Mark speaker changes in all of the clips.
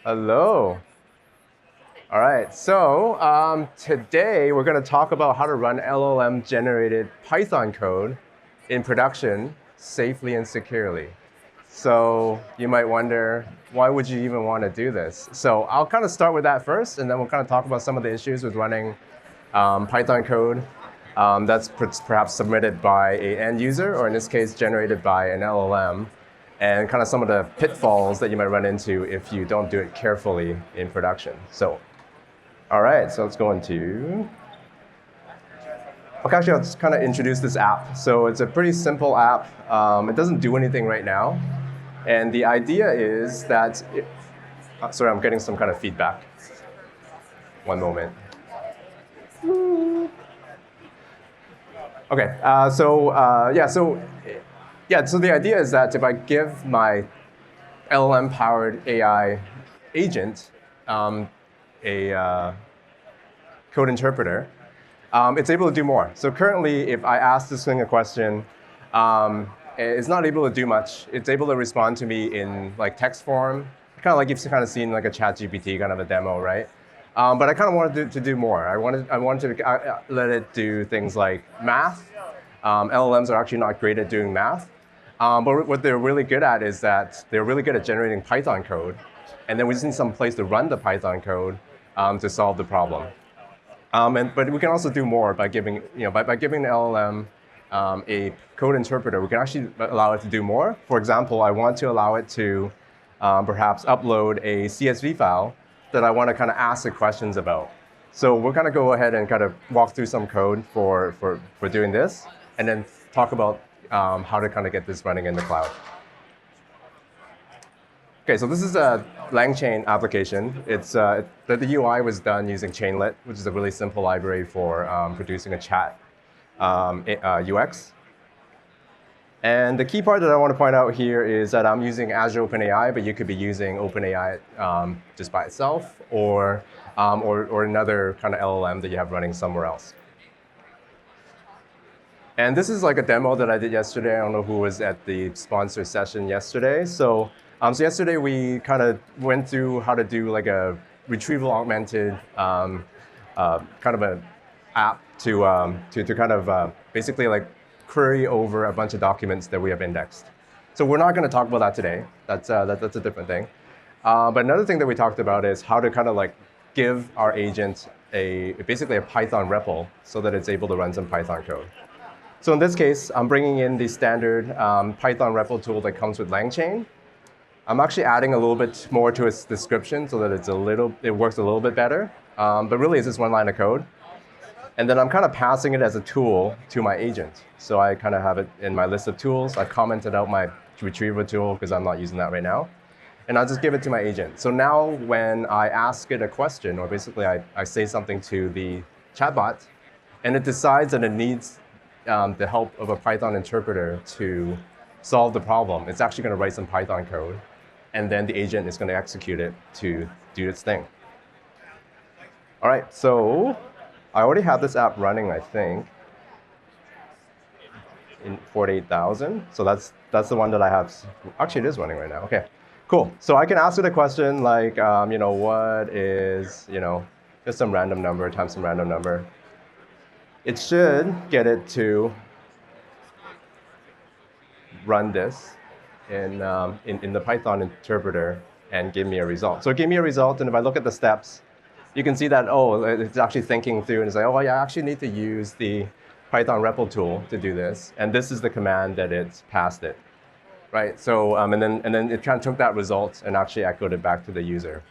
Speaker 1: Hello. All right, so today we're going to talk about how to run LLM-generated Python code in production safely and securely. So you might wonder, why would you even want to do this? So I'll kind of start with that first, and then we'll kind of talk about some of the issues with running Python code that's perhaps submitted by an end user, or in this case, generated by an LLM, and kind of some of the pitfalls that you might run into if you don't do it carefully in production. So, all right, so let's go into. Okay, actually, I'll just kind of introduce this app. So it's a pretty simple app. It doesn't do anything right now. And the idea is that, sorry, I'm getting some kind of feedback. One moment. Okay, so the idea is that if I give my LLM-powered AI agent a code interpreter, it's able to do more. So currently, if I ask this thing a question, it's not able to do much. It's able to respond to me in like text form, kind of like you've kind of seen like a ChatGPT kind of a demo, right? But I kind of wanted to do more. I wanted to let it do things like math. LLMs are actually not great at doing math. But what they're really good at is that they're really good at generating Python code. And then we just need some place to run the Python code to solve the problem. But we can also do more by giving, by giving the LLM a code interpreter. We can actually allow it to do more. For example, I want to allow it to perhaps upload a CSV file that I want to kind of ask it questions about. So we'll kind of go ahead and kind of walk through some code for doing this, and then talk about how to kind of get this running in the cloud. Okay, so this is a LangChain application. The UI was done using Chainlit, which is a really simple library for producing a chat UX. And the key part that I want to point out here is that I'm using Azure OpenAI, but you could be using OpenAI just by itself, or another kind of LLM that you have running somewhere else. And this is like a demo that I did yesterday. I don't know who was at the sponsor session yesterday. So yesterday we kind of went through how to do like a retrieval augmented kind of an app to kind of basically like query over a bunch of documents that we have indexed. So we're not going to talk about that today. That's a different thing. But another thing that we talked about is how to kind of like give our agent basically a Python REPL so that it's able to run some Python code. So in this case, I'm bringing in the standard Python REPL tool that comes with LangChain. I'm actually adding a little bit more to its description so that it works a little bit better. But really, it's just one line of code. And then I'm kind of passing it as a tool to my agent. So I kind of have it in my list of tools. I commented out my retriever tool because I'm not using that right now. And I'll just give it to my agent. So now when I ask it a question, or basically I say something to the chatbot, and it decides that it needs the help of a Python interpreter to solve the problem, it's actually going to write some Python code. And then the agent is going to execute it to do its thing. All right, so I already have this app running, I think, in 48,000. So that's the one that I have. Actually, it is running right now. OK, cool. So I can ask it a question like, what is, just some random number times some random number. It should get it to run this in the Python interpreter and give me a result. So it gave me a result, and if I look at the steps, you can see that, it's actually thinking through and it's like, I actually need to use the Python REPL tool to do this. And this is the command that it's passed it, right? So, and then it kind of took that result and actually echoed it back to the user.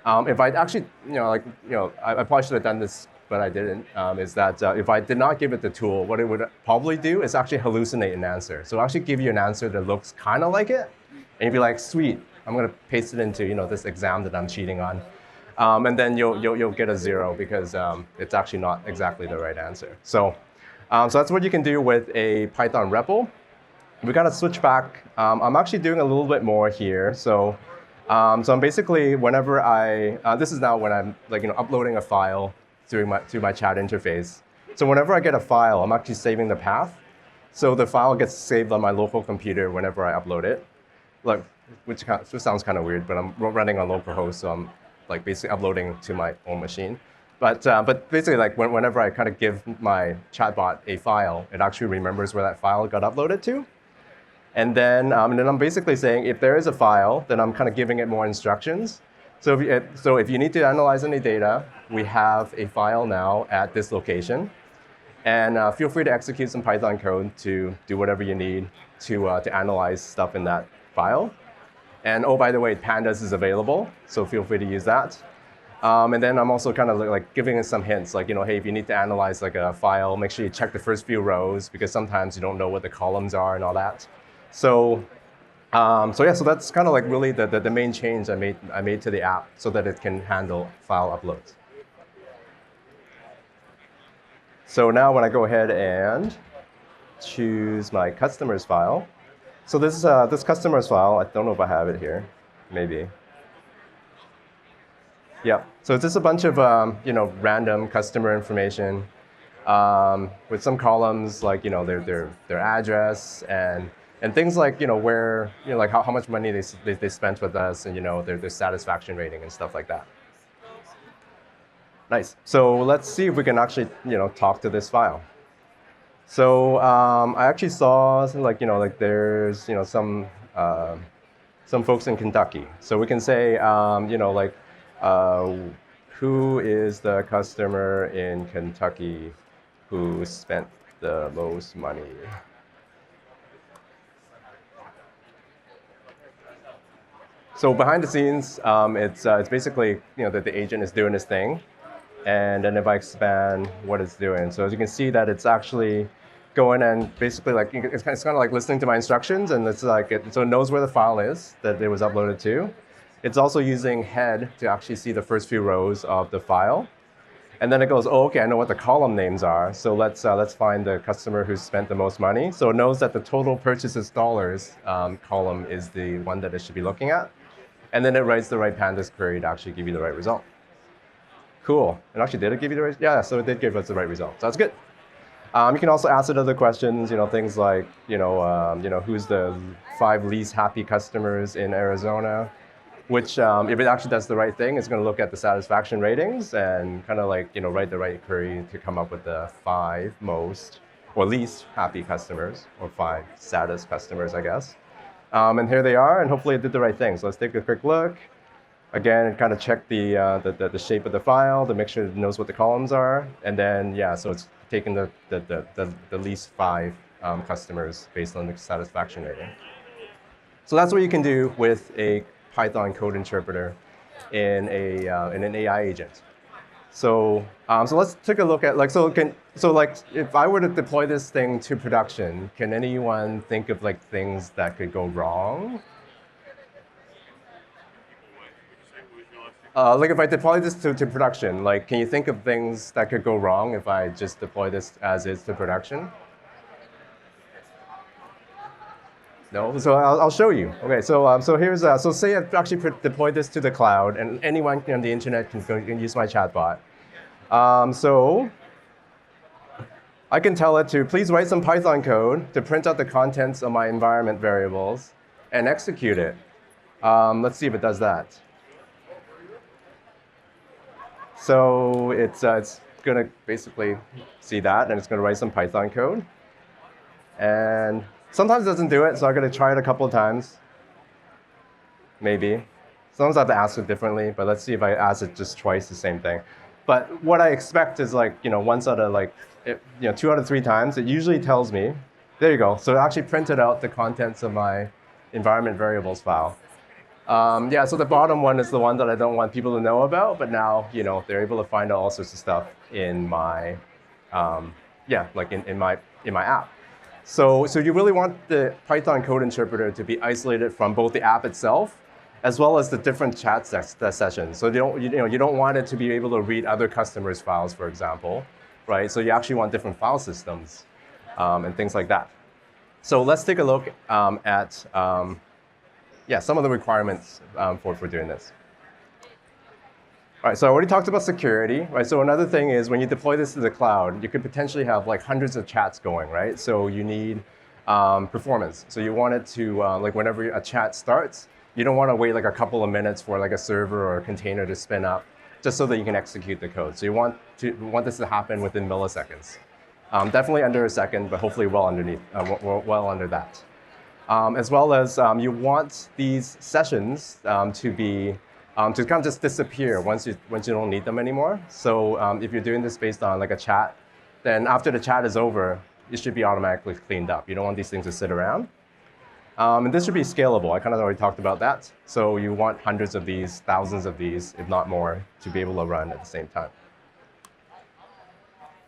Speaker 1: If I actually, I probably should have done this, but I didn't, is that if I did not give it the tool, what it would probably do is actually hallucinate an answer. So it'll actually give you an answer that looks kind of like it. And you'd be like, sweet, I'm going to paste it into this exam that I'm cheating on. And then you'll get a 0 because it's actually not exactly the right answer. So that's what you can do with a Python REPL. We got to switch back. I'm actually doing a little bit more here. So I'm basically, whenever this is now when I'm uploading a file through my chat interface. So whenever I get a file, I'm actually saving the path. So the file gets saved on my local computer whenever I upload it. Look, which sounds kind of weird, but I'm running on localhost, so I'm like basically uploading to my own machine. But basically, like whenever I kind of give my chatbot a file, it actually remembers where that file got uploaded to. And then I'm basically saying if there is a file, then I'm kind of giving it more instructions. So if you need to analyze any data, we have a file now at this location. And feel free to execute some Python code to do whatever you need to analyze stuff in that file. And oh, by the way, pandas is available, so feel free to use that. And then I'm also kind of like giving it some hints, like, hey, if you need to analyze like a file, make sure you check the first few rows, because sometimes you don't know what the columns are and all that. So so that's kind of like really the main change I made to the app so that it can handle file uploads. So now when I go ahead and choose my customers file, so this customers file, I don't know if I have it here, maybe. Yeah, so it's just a bunch of random customer information with some columns like their address and things like where like how much money they spent with us and their satisfaction rating and stuff like that. Nice. So let's see if we can actually talk to this file. So I actually saw like there's some folks in Kentucky. So we can say who is the customer in Kentucky who spent the most money? So behind the scenes, it's basically that the agent is doing his thing. And then if I expand what it's doing, so as you can see that it's actually going and basically like it's kind of like listening to my instructions, and it's like so it knows where the file is that it was uploaded to. It's also using head to actually see the first few rows of the file, and then it goes, oh, okay, I know what the column names are. So let's find the customer who spent the most money. So it knows that the total purchases dollars column is the one that it should be looking at, and then it writes the right pandas query to actually give you the right result. Cool. And actually, did it give you the right? Yeah, so it did give us the right result. So that's good. You can also ask it other questions, things like, who's the 5 least happy customers in Arizona, which if it actually does the right thing, it's going to look at the satisfaction ratings and kind of like, write the right query to come up with the 5 most or least happy customers, or 5 saddest customers, I guess. And here they are, and hopefully it did the right thing. So let's take a quick look. Again, kind of check the shape of the file to make sure it knows what the columns are. And then, yeah, so it's taking the least 5 customers based on the satisfaction rating. So that's what you can do with a Python code interpreter in an AI agent. So let's take a look at if I were to deploy this thing to production, can anyone think of like things that could go wrong? Like if I deploy this to production, like can you think of things that could go wrong if I just deploy this as is to production? No, so I'll show you. Okay, so here's so say I've actually deployed this to the cloud, and anyone on the internet can use my chatbot. So I can tell it to please write some Python code to print out the contents of my environment variables and execute it. Let's see if it does that. So it's going to basically see that, and it's going to write some Python code. And sometimes it doesn't do it, so I'm going to try it a couple of times. Maybe. Sometimes I have to ask it differently, but let's see if I ask it just twice the same thing. But what I expect is like, once out of like, 2 out of 3 times, it usually tells me, there you go. So it actually printed out the contents of my environment variables file. Yeah, so the bottom one is the one that I don't want people to know about, but now, they're able to find out all sorts of stuff in my, in my app. So you really want the Python code interpreter to be isolated from both the app itself, as well as the different chat sessions. So you don't want it to be able to read other customers' files, for example, right? So you actually want different file systems and things like that. So let's take a look at some of the requirements for doing this. All right, so I already talked about security, right? So another thing is when you deploy this to the cloud, you could potentially have like hundreds of chats going, right? So you need performance. So you want it to, like whenever a chat starts, You don't want to wait like a couple of minutes for like a server or a container to spin up just so that you can execute the code. So you want this to happen within milliseconds. Definitely under a second, but hopefully well under that. As well as you want these sessions to be to kind of just disappear once you don't need them anymore. So if you're doing this based on like a chat, then after the chat is over, it should be automatically cleaned up. You don't want these things to sit around. And this should be scalable. I kind of already talked about that. So you want hundreds of these, thousands of these, if not more, to be able to run at the same time.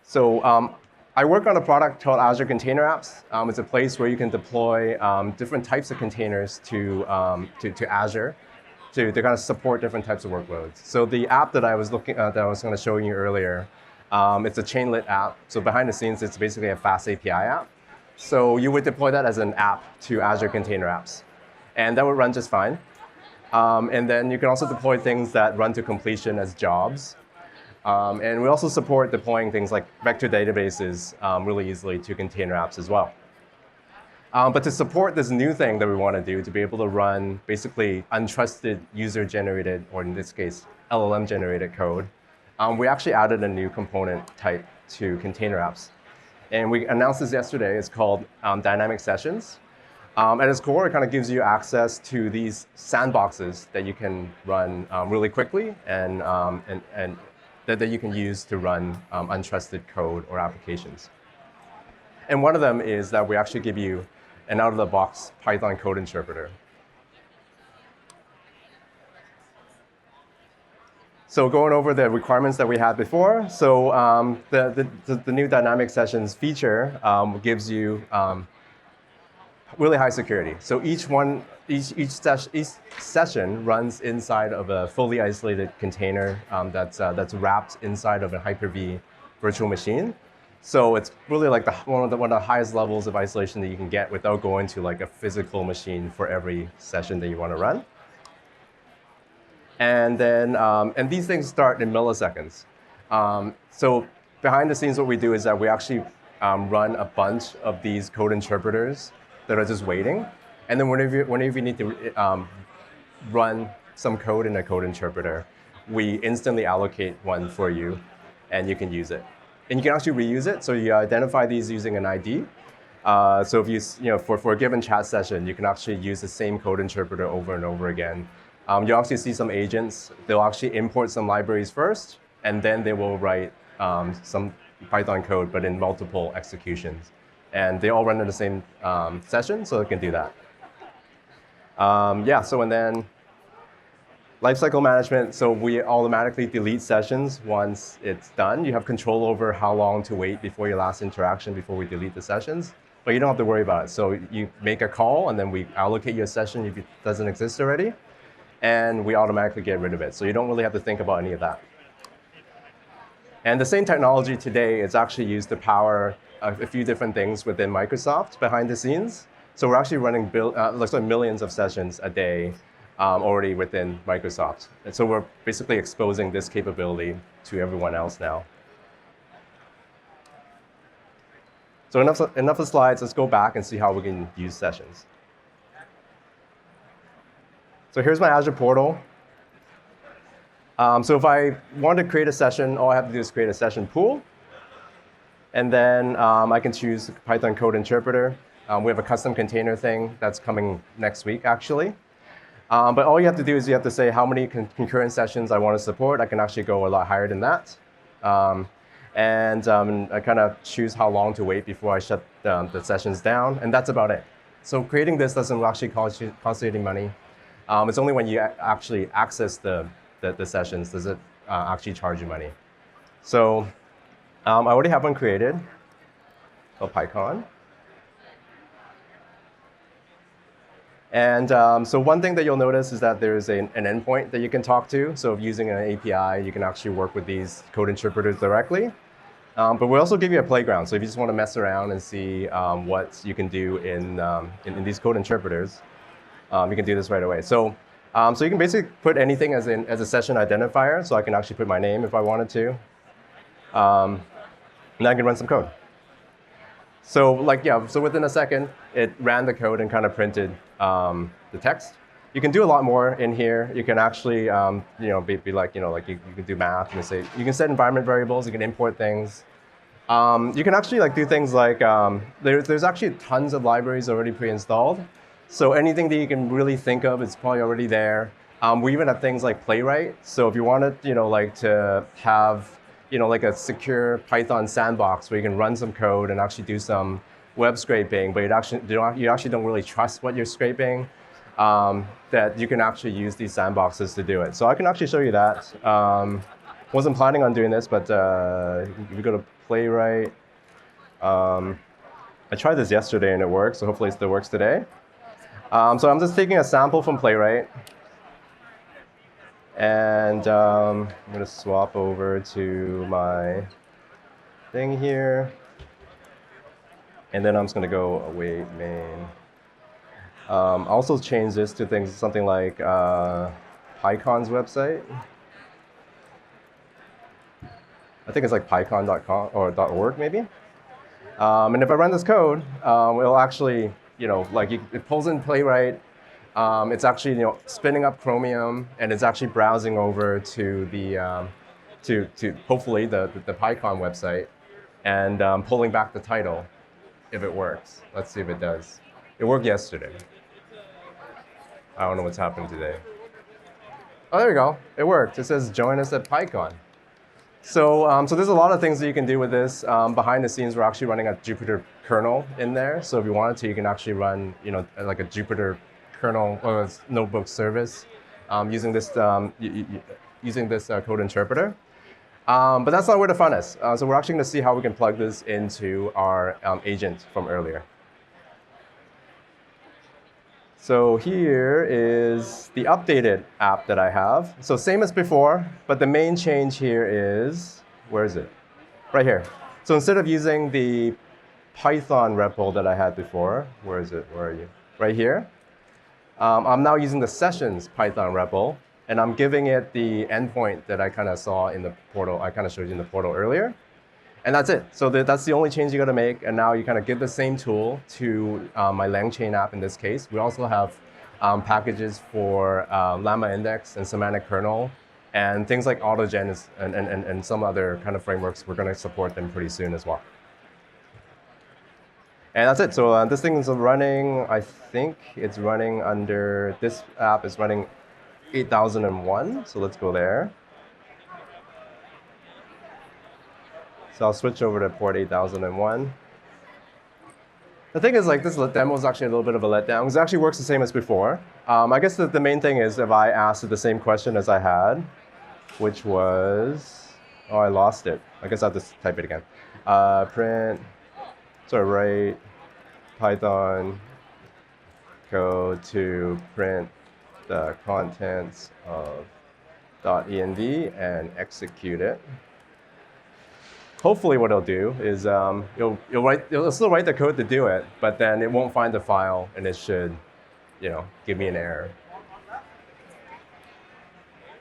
Speaker 1: So I work on a product called Azure Container Apps. It's a place where you can deploy different types of containers to Azure to kind of support different types of workloads. So the app that I was going to show you earlier, it's a Chainlit app. So behind the scenes, it's basically a fast API app. So you would deploy that as an app to Azure Container Apps, and that would run just fine. And then you can also deploy things that run to completion as jobs. And we also support deploying things like vector databases really easily to container apps as well. But to support this new thing that we want to do, to be able to run basically untrusted user-generated, or in this case, LLM-generated code, we actually added a new component type to container apps. And we announced this yesterday. It's called Dynamic Sessions. At its core, it kind of gives you access to these sandboxes that you can run really quickly and that you can use to run untrusted code or applications. And one of them is that we actually give you an out-of-the-box Python code interpreter. So going over the requirements that we had before, so the new Dynamic Sessions feature gives you really high security. So each session runs inside of a fully isolated container that's wrapped inside of a Hyper-V virtual machine. So it's really like one of the highest levels of isolation that you can get without going to like a physical machine for every session that you want to run. And then and these things start in milliseconds. So behind the scenes, what we do is that we actually run a bunch of these code interpreters that are just waiting. And then whenever you need to run some code in a code interpreter, we instantly allocate one for you, and you can use it. And you can actually reuse it. So you identify these using an ID. So if for a given chat session, you can actually use the same code interpreter over and over again. You'll actually see some agents. They'll actually import some libraries first, and then they will write some Python code, but in multiple executions. And they all run in the same session, so it can do that. And then lifecycle management. So we automatically delete sessions once it's done. You have control over how long to wait before your last interaction before we delete the sessions. But you don't have to worry about it. So you make a call, and then we allocate your session if it doesn't exist already. And we automatically get rid of it. So you don't really have to think about any of that. And the same technology today is actually used to power a few different things within Microsoft behind the scenes. So we're actually running millions of sessions a day already within Microsoft. And so we're basically exposing this capability to everyone else now. So enough of slides. Let's go back and see how we can use sessions. So here's my Azure portal. So if I want to create a session, all I have to do is create a session pool. And then I can choose Python code interpreter. We have a custom container thing that's coming next week, actually. But all you have to do is you have to say how many concurrent sessions I want to support. I can actually go a lot higher than that. I kind of choose how long to wait before I shut the sessions down. And that's about it. So creating this doesn't actually cost you any money. It's only when you actually access the sessions does it actually charge you money. So I already have one created called PyCon. And so one thing that you'll notice is that there's an endpoint that you can talk to. So using an API, you can actually work with these code interpreters directly. But we also give you a playground. So if you just want to mess around and see what you can do in these code interpreters, you can do this right away. So you can basically put anything as a session identifier. So I can actually put my name if I wanted to. And I can run some code. So within a second, it ran the code and kind of printed the text. You can do a lot more in here. You can actually, be like, you can do math and say, you can set environment variables, you can import things. You can actually do things like, there's actually tons of libraries already pre-installed. So anything that you can really think of is probably already there. We even have things like Playwright. So if you wanted, to have, a secure Python sandbox where you can run some code and actually do some web scraping, but you actually don't really trust what you're scraping, that you can actually use these sandboxes to do it. So I can actually show you that. Wasn't planning on doing this, but if you go to Playwright, I tried this yesterday and it worked, so hopefully it still works today. So I'm just taking a sample from Playwright, and I'm going to swap over to my thing here, and then I'm just going to go await main. Also change this to something like PyCon's website. I think it's like pycon.com or .org maybe. And if I run this code, it'll actually, it pulls in Playwright. It's actually, spinning up Chromium, and it's actually browsing over to the, to hopefully the PyCon website, and pulling back the title, if it works. Let's see if it does. It worked yesterday. I don't know what's happened today. Oh, there we go. It worked. It says join us at PyCon. So, so there's a lot of things that you can do with this. Behind the scenes, we're actually running a Jupyter kernel in there. So if you wanted to, you can actually run, like a Jupyter kernel or notebook service using this code interpreter. But that's not where the fun is. So we're actually going to see how we can plug this into our agent from earlier. So here is the updated app that I have. So same as before, but the main change here is, where is it? Right here. So instead of using the Python REPL that I had before, where is it? Where are you? Right here. I'm now using the sessions Python REPL, and I'm giving it the endpoint that I kind of saw in the portal. I kind of showed you in the portal earlier. And that's it. So that's the only change you got to make. And now you kind of give the same tool to my LangChain app in this case. We also have packages for Llama Index and Semantic Kernel, and things like AutoGen and some other kind of frameworks. We're going to support them pretty soon as well. And that's it. So this thing is running, I think it's running under, this app is running 8001. So let's go there. So I'll switch over to port 8001. The thing is, this demo is actually a little bit of a letdown, because it actually works the same as before. I guess the main thing is if I asked it the same question as I had, which was, oh, I lost it. I guess I'll just type it again. Write Python code to print the contents of .env and execute it. Hopefully what it'll do is it'll still write the code to do it, but then it won't find the file, and it should, give me an error.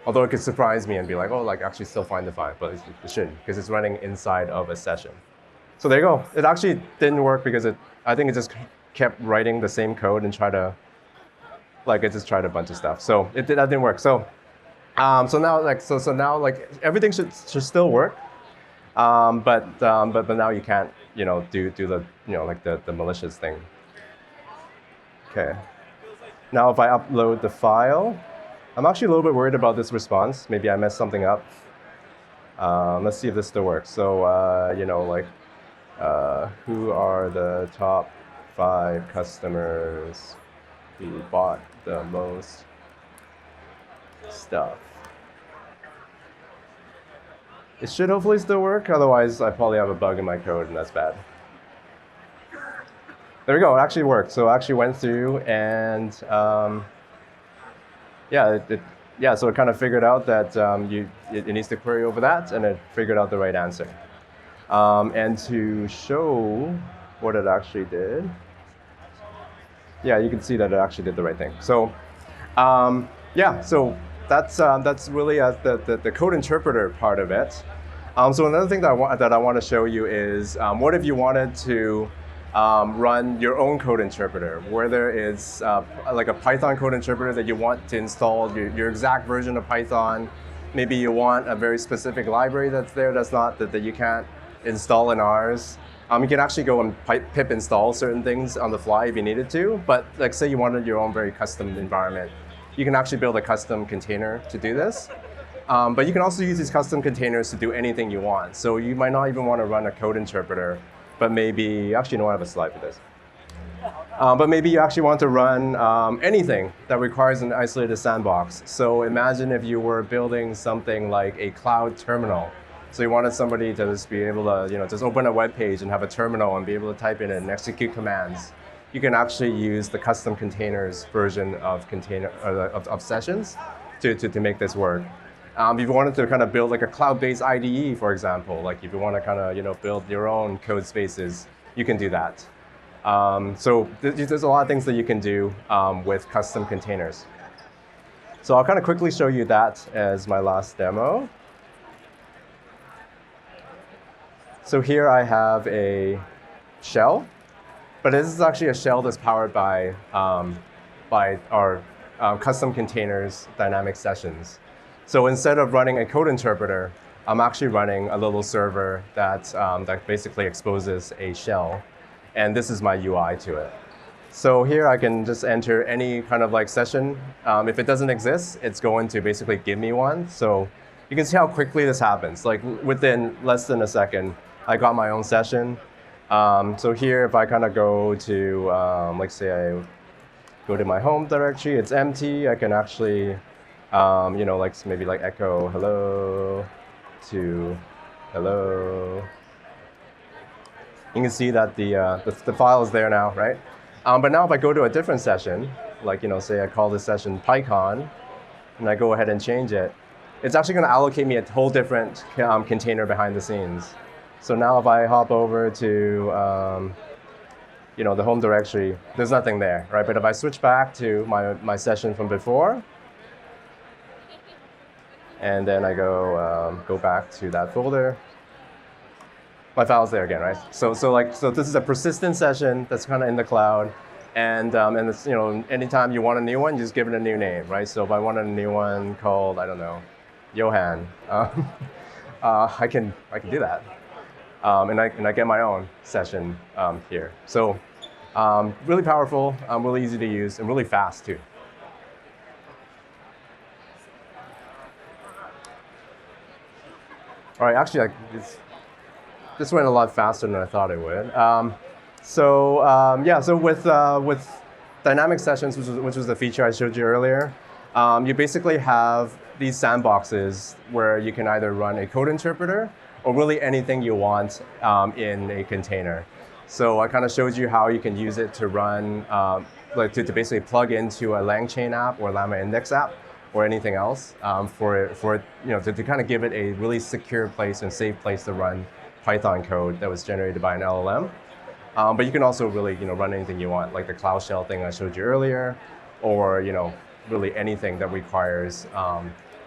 Speaker 1: Although it could surprise me and be like, oh, actually still find the file, but it shouldn't, because it's running inside of a session. So there you go. It actually didn't work because I think it just kept writing the same code and it just tried a bunch of stuff. So that didn't work. So so now everything should still work. But now you can't, do the, the malicious thing. Okay. Now if I upload the file, I'm actually a little bit worried about this response. Maybe I messed something up. Let's see if this still works. So, who are the top 5 customers who bought the most stuff? It should hopefully still work, otherwise I probably have a bug in my code, and that's bad. There we go, it actually worked. So I actually went through and, so it kind of figured out that it needs to query over that, and it figured out the right answer. And to show what it actually did, you can see that it actually did the right thing. So, so that's really the code interpreter part of it. So another thing that I want to show you is what if you wanted to run your own code interpreter, whether it's like a Python code interpreter that you want to install your exact version of Python. Maybe you want a very specific library that's there that's not that you can't install in ours. You can actually go and pip install certain things on the fly if you needed to, but like say you wanted your own very custom environment, you can actually build a custom container to do this. But you can also use these custom containers to do anything you want. So you might not even want to run a code interpreter, but maybe, actually no, I have a slide for this. But maybe you actually want to run anything that requires an isolated sandbox. So imagine if you were building something like a cloud terminal. So you wanted somebody to just be able to, just open a web page and have a terminal and be able to type in and execute commands. You can actually use the custom containers version of of sessions to make this work. If you wanted to kind of build like a cloud-based IDE, for example, like if you want to kind of build your own code spaces, you can do that. So there's a lot of things that you can do with custom containers. So I'll kind of quickly show you that as my last demo. So here I have a shell, but this is actually a shell that's powered by our custom containers dynamic sessions. So instead of running a code interpreter, I'm actually running a little server that basically exposes a shell. And this is my UI to it. So here I can just enter any kind of like session. If it doesn't exist, it's going to basically give me one. So you can see how quickly this happens. Like within less than a second, I got my own session. So here, if I kind of go to, like say I go to my home directory, it's empty. I can actually, like maybe like echo hello to hello. You can see that the file is there now, right? But now if I go to a different session, like say I call this session PyCon, and I go ahead and change it, it's actually going to allocate me a whole different container behind the scenes. So now if I hop over to the home directory, there's nothing there, right? But if I switch back to my session from before, and then I go back to that folder, my file's there again, right? So this is a persistent session that's kind of in the cloud, and it's anytime you want a new one, you just give it a new name, right? So if I want a new one called, I don't know, Johan, I can do that. And I get my own session here. So really powerful, really easy to use, and really fast too. All right, actually, this went a lot faster than I thought it would. So with dynamic sessions, which was the feature I showed you earlier, you basically have these sandboxes where you can either run a code interpreter or really anything you want in a container. So I kind of showed you how you can use it to run, to basically plug into a LangChain app or Llama Index app or anything else to kind of give it a really secure place and safe place to run Python code that was generated by an LLM. But you can also really run anything you want, like the Cloud Shell thing I showed you earlier, or really anything that requires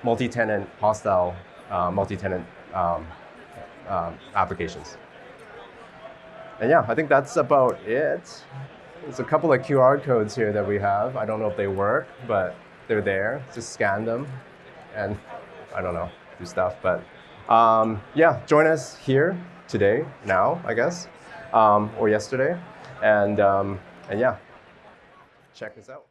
Speaker 1: multi-tenant, hostile multi-tenant applications. And yeah, I think that's about it. There's a couple of QR codes here that we have. I don't know if they work, but they're there. Just scan them and, I don't know, do stuff. But yeah, join us here today, now, I guess, or yesterday. And yeah, check this out.